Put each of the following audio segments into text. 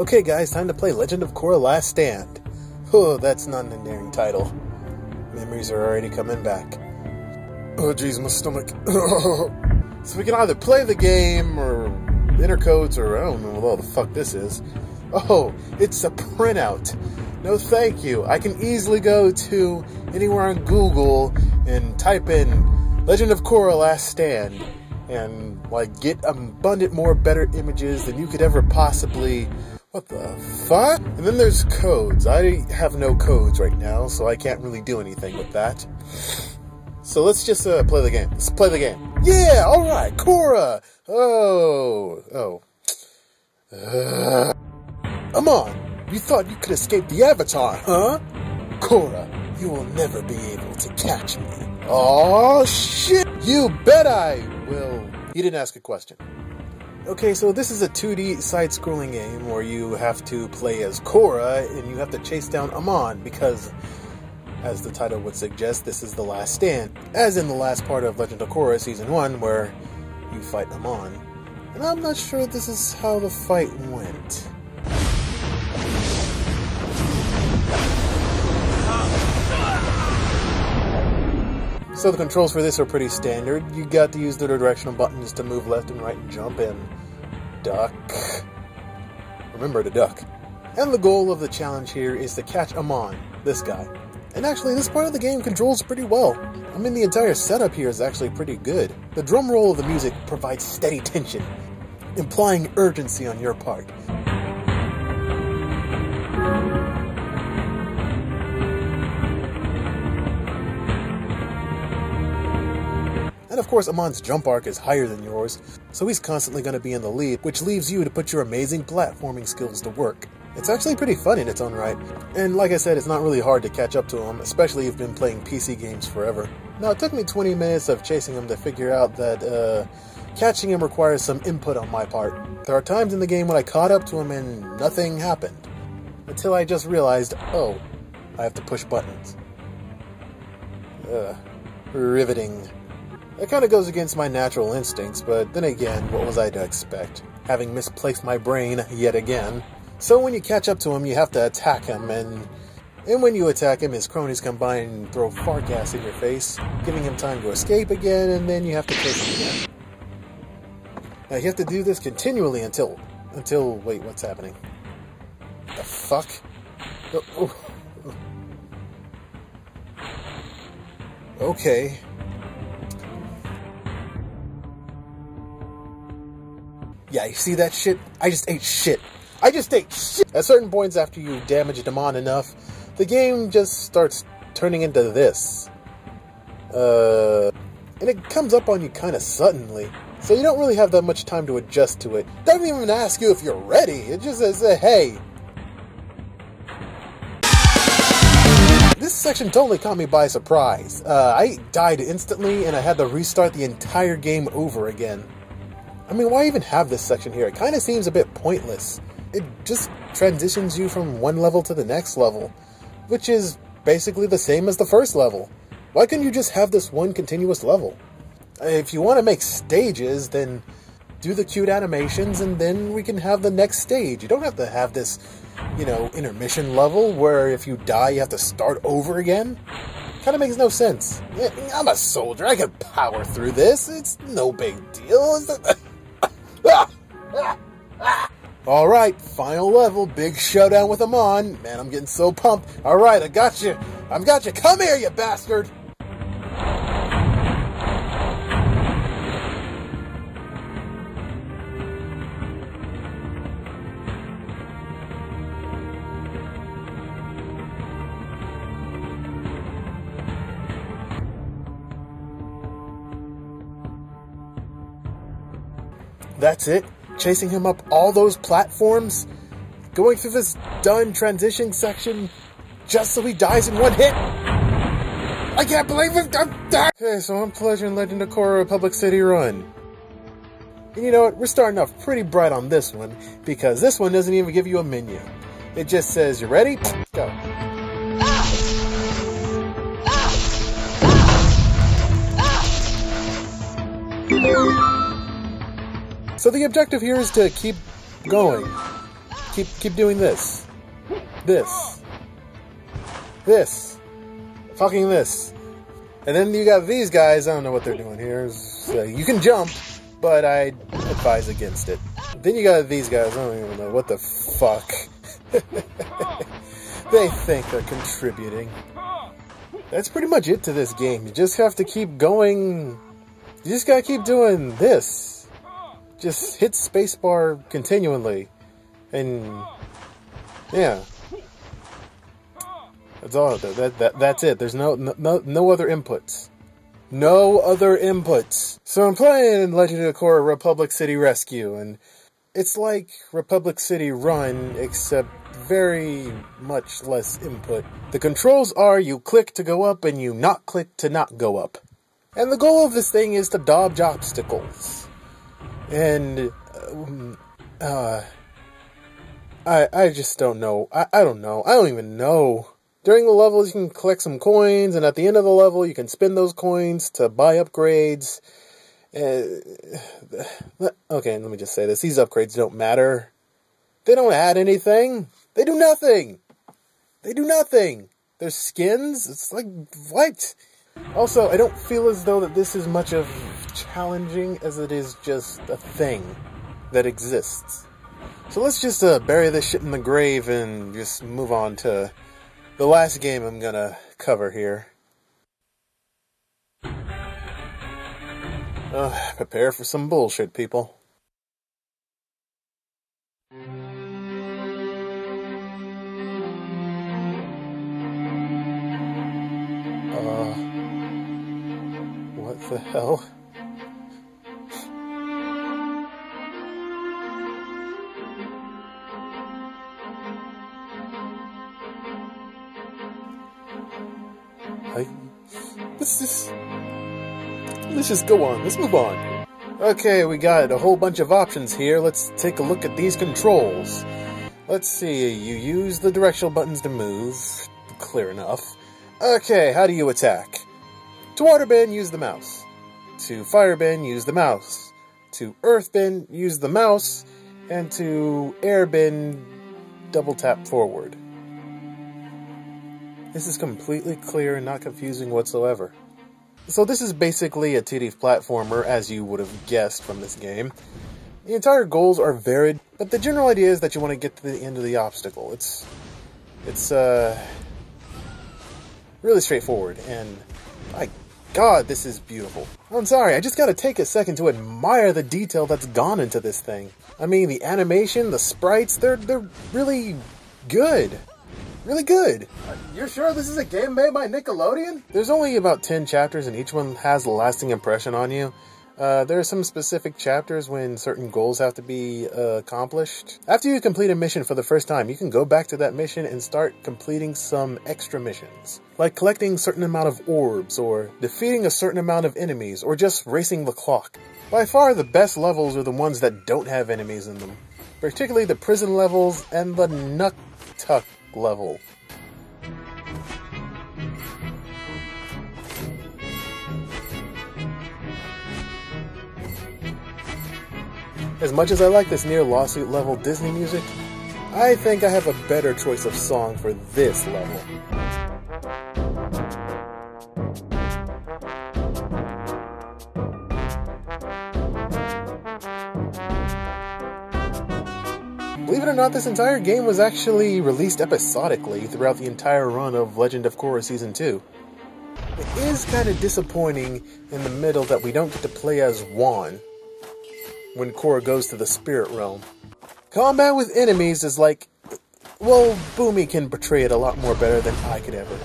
Okay guys, time to play Legend of Korra Last Stand. Oh, that's not an endearing title. Memories are already coming back. Oh jeez, my stomach. So we can either play the game, or enter codes, or I don't know what the fuck this is. Oh, it's a printout. No thank you. I can easily go to anywhere on Google and type in Legend of Korra Last Stand and like get abundant more better images than you could ever possibly. What the fuck? And then there's codes. I have no codes right now, so I can't really do anything with that. So let's just play the game. Let's play the game. Yeah, alright, Korra! Come on, you thought you could escape the Avatar, huh? Korra, you will never be able to catch me. Aw, shit! You bet I will. You didn't ask a question. Okay, so this is a 2D side-scrolling game where you have to play as Korra and you have to chase down Amon because, as the title would suggest, this is the last stand, as in the last part of Legend of Korra Season 1 where you fight Amon. And I'm not sure this is how the fight went. So the controls for this are pretty standard. You got to use the directional buttons to move left and right and jump and duck. Remember to duck. And the goal of the challenge here is to catch Amon, this guy. And actually, this part of the game controls pretty well. I mean, the entire setup here is actually pretty good. The drum roll of the music provides steady tension, implying urgency on your part. And of course, Amon's jump arc is higher than yours, so he's constantly going to be in the lead, which leaves you to put your amazing platforming skills to work. It's actually pretty fun in its own right, and like I said, it's not really hard to catch up to him, especially if you've been playing PC games forever. Now, it took me 20 minutes of chasing him to figure out that catching him requires some input on my part. There are times in the game when I caught up to him and nothing happened, until I just realized, oh, I have to push buttons. Riveting. It kind of goes against my natural instincts, but then again, what was I to expect? Having misplaced my brain yet again. So when you catch up to him, you have to attack him, and when you attack him, his cronies come by and throw fart gas in your face, giving him time to escape again, and then you have to chase him again. Now you have to do this continually until wait, what's happening? The fuck? Oh. Okay. Yeah, you see that shit? I just ate shit. I just ate shit! At certain points after you damaged Amon enough, the game just starts turning into this. And it comes up on you kinda suddenly, so you don't really have that much time to adjust to it. It doesn't even ask you if you're ready, it just says, hey. This section totally caught me by surprise. I died instantly and I had to restart the entire game over again. I mean, why even have this section here? It kind of seems a bit pointless. It just transitions you from one level to the next level, which is basically the same as the first level. Why couldn't you just have this one continuous level? If you want to make stages, then do the cute animations and then we can have the next stage. You don't have to have this, you know, intermission level where if you die you have to start over again. Kind of makes no sense. I'm a soldier, I can power through this. It's no big deal. Alright, final level, big showdown with Amon. Man, I'm getting so pumped. Alright, I got you. I've got you. Come here, you bastard! That's it? Chasing him up all those platforms? Going through this done transition section just so he dies in one hit? I can't believe it! Okay, so I'm pleasuring Legend of Korra Republic City Run. And you know what? We're starting off pretty bright on this one, because this one doesn't even give you a menu. It just says, you ready? Go. So the objective here is to keep going. keep doing this. This. Fucking this. And then you got these guys, I don't know what they're doing here. You can jump, but I advise against it. Then you got these guys, I don't even know what the fuck. They think they're contributing. That's pretty much it to this game. You just have to keep going. You just gotta keep doing this. Just hit spacebar continually. And yeah. That's all. That's it. There's no other inputs. No other inputs. So I'm playing Legend of Korra Republic City Rescue, and it's like Republic City Run, except very much less input. The controls are you click to go up and you not click to not go up. And the goal of this thing is to dodge obstacles. And I just don't know. I don't know. I don't even know. During the levels, you can collect some coins, and at the end of the level, you can spend those coins to buy upgrades. Okay, let me just say this. These upgrades don't matter. They don't add anything. They do nothing. They do nothing. They're skins. It's like, what? Also, I don't feel as though that this is much of challenging as it is just a thing that exists. So let's just bury this shit in the grave and just move on to the last game I'm gonna cover here. Prepare for some bullshit, people. What the hell? Let's just go on. Let's move on. Okay, we got a whole bunch of options here. Let's take a look at these controls. Let's see. You use the directional buttons to move. Clear enough. Okay, how do you attack? To water bend, use the mouse. To fire bend, use the mouse. To earth bend, use the mouse. And to air bend, double tap forward. This is completely clear and not confusing whatsoever. So this is basically a 2D platformer, as you would have guessed from this game. The entire goals are varied, but the general idea is that you want to get to the end of the obstacle. It's really straightforward, and my god, this is beautiful. I'm sorry, I just gotta take a second to admire the detail that's gone into this thing. I mean, the animation, the sprites, they're really good. Really good. You're sure this is a game made by Nickelodeon? There's only about 10 chapters and each one has a lasting impression on you. There are some specific chapters when certain goals have to be accomplished. After you complete a mission for the first time, you can go back to that mission and start completing some extra missions. Like collecting a certain amount of orbs, or defeating a certain amount of enemies, or just racing the clock. By far the best levels are the ones that don't have enemies in them. Particularly the prison levels and the Nuktuk level. As much as I like this near lawsuit level Disney music, I think I have a better choice of song for this level. Believe it or not, this entire game was actually released episodically throughout the entire run of Legend of Korra Season 2. It is kind of disappointing in the middle that we don't get to play as Juan when Korra goes to the spirit realm. Combat with enemies is like, well, Boomy can portray it a lot more better than I could ever.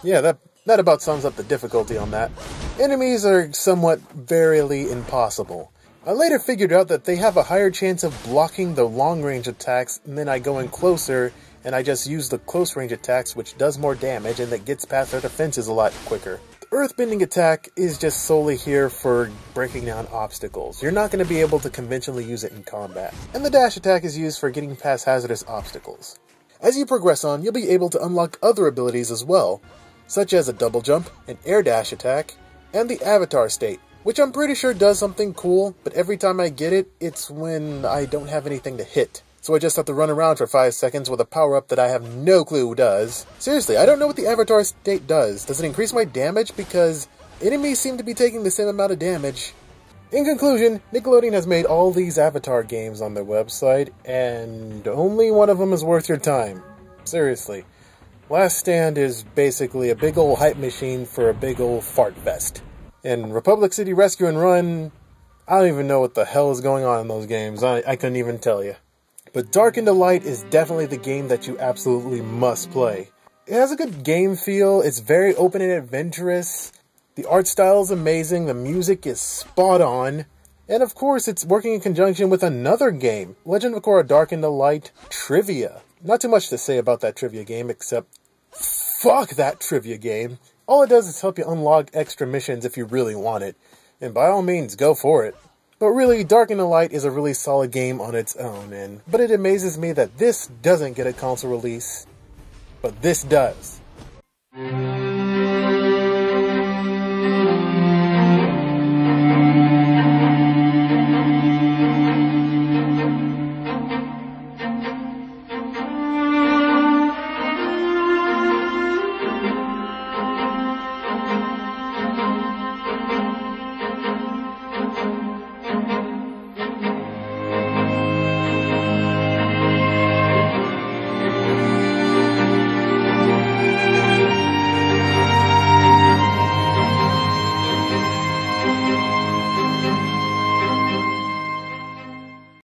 Yeah, that about sums up the difficulty on that. Enemies are somewhat verily impossible. I later figured out that they have a higher chance of blocking the long-range attacks, and then I go in closer, and I just use the close-range attacks, which does more damage, and that gets past their defenses a lot quicker. Earthbending Attack is just solely here for breaking down obstacles. You're not going to be able to conventionally use it in combat. And the Dash Attack is used for getting past hazardous obstacles. As you progress on, you'll be able to unlock other abilities as well, such as a double jump, an air dash attack, and the Avatar State, which I'm pretty sure does something cool, but every time I get it, it's when I don't have anything to hit. So I just have to run around for 5 seconds with a power-up that I have no clue does. Seriously, I don't know what the Avatar State does. Does it increase my damage? Because enemies seem to be taking the same amount of damage. In conclusion, Nickelodeon has made all these Avatar games on their website, and only one of them is worth your time. Seriously. Last Stand is basically a big ol' hype machine for a big ol' fart fest. And Republic City Rescue and Run, I don't even know what the hell is going on in those games. I couldn't even tell you. But Dark into Light is definitely the game that you absolutely must play. It has a good game feel, it's very open and adventurous, the art style is amazing, the music is spot on, and of course it's working in conjunction with another game, Legend of Korra Dark into Light Trivia. Not too much to say about that trivia game, except fuck that trivia game. All it does is help you unlock extra missions if you really want it, and by all means, go for it. But really, Dark into Light is a really solid game on its own, but it amazes me that this doesn't get a console release, but this does.